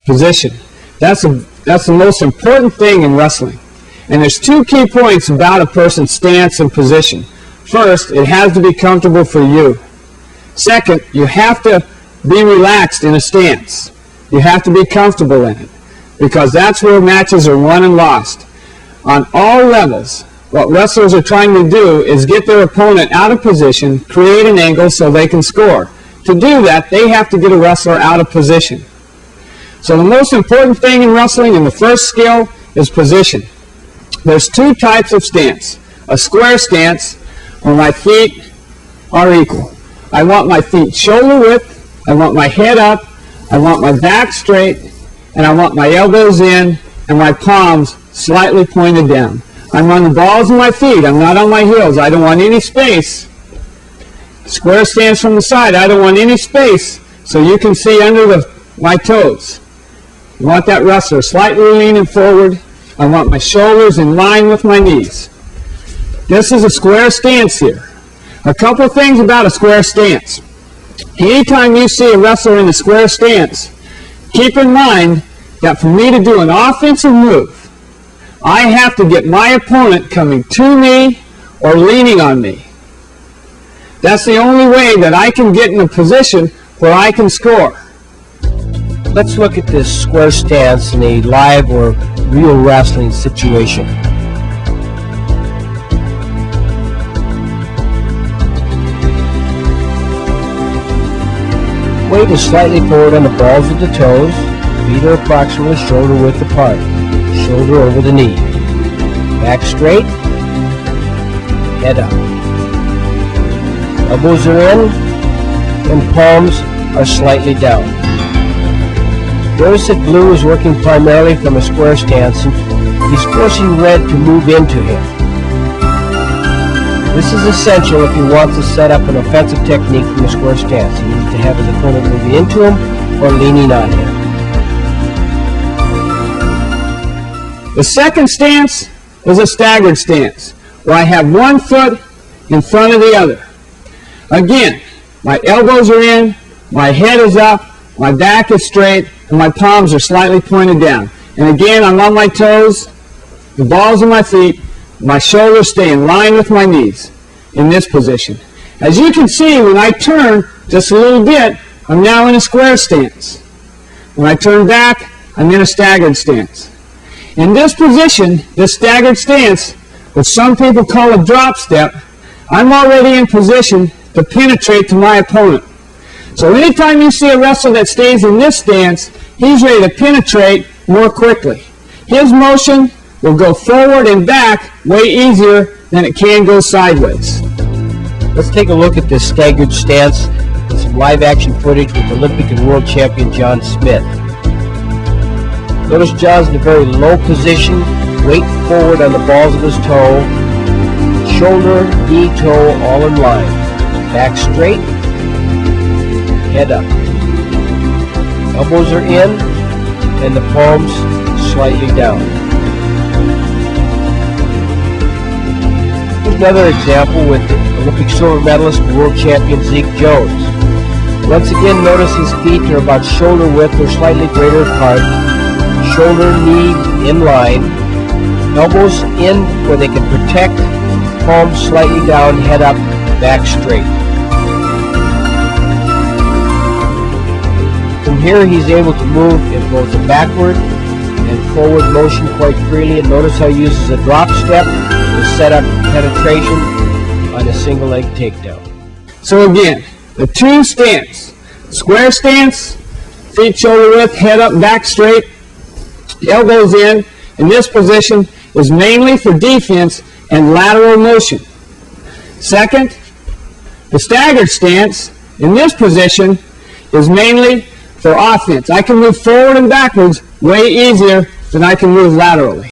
position. That's the most important thing in wrestling. And there's two key points about a person's stance and position. First, it has to be comfortable for you. Second, you have to be relaxed in a stance. You have to be comfortable in it, because that's where matches are won and lost. On all levels, what wrestlers are trying to do is get their opponent out of position, create an angle so they can score. To do that, they have to get a wrestler out of position. So the most important thing in wrestling, and the first skill, is position. There's two types of stance. A square stance, where my feet are equal. I want my feet shoulder width, I want my head up, I want my back straight, and I want my elbows in and my palms slightly pointed down. I'm on the balls of my feet, I'm not on my heels. I don't want any space. Square stance from the side, I don't want any space so you can see under my toes. I want that wrestler slightly leaning forward. I want my shoulders in line with my knees. This is a square stance here. A couple of things about a square stance. Anytime you see a wrestler in a square stance, keep in mind that for me to do an offensive move, I have to get my opponent coming to me or leaning on me. That's the only way that I can get in a position where I can score. Let's look at this square stance in a live or real wrestling situation. Weight is slightly forward on the balls of the toes. Feet are approximately shoulder width apart. Shoulder over the knee. Back straight. Head up. Elbows are in and palms are slightly down. Notice that blue is working primarily from a square stance and he's forcing red to move into him. This is essential if he wants to set up an offensive technique from a square stance. He needs to have his opponent moving into him or leaning on him. The second stance is a staggered stance, where I have one foot in front of the other. Again, my elbows are in, my head is up, my back is straight, and my palms are slightly pointed down. And again, I'm on my toes, the balls of my feet, my shoulders stay in line with my knees in this position. As you can see, when I turn just a little bit, I'm now in a square stance. When I turn back, I'm in a staggered stance. In this position, this staggered stance, which some people call a drop step, I'm already in position to penetrate to my opponent. So anytime you see a wrestler that stays in this stance, he's ready to penetrate more quickly. His motion will go forward and back way easier than it can go sideways. Let's take a look at this staggered stance with some live action footage with Olympic and world champion John Smith. Notice John's in a very low position, weight forward on the balls of his toe, shoulder, knee, toe all in line. Back straight, head up. Elbows are in and the palms slightly down. Here's another example with Olympic silver medalist and world champion Zeke Jones. Once again, notice his feet are about shoulder width or slightly greater apart. Shoulder, knee in line. Elbows in where they can protect. Palms slightly down, head up, back straight. From here, he's able to move in both a backward and forward motion quite freely. And notice how he uses a drop step to set up penetration on a single leg takedown. So again, the two stance. Square stance, feet shoulder width, head up, back straight, elbows in this position is mainly for defense and lateral motion. Second, the staggered stance in this position is mainly for offense. I can move forward and backwards way easier than I can move laterally.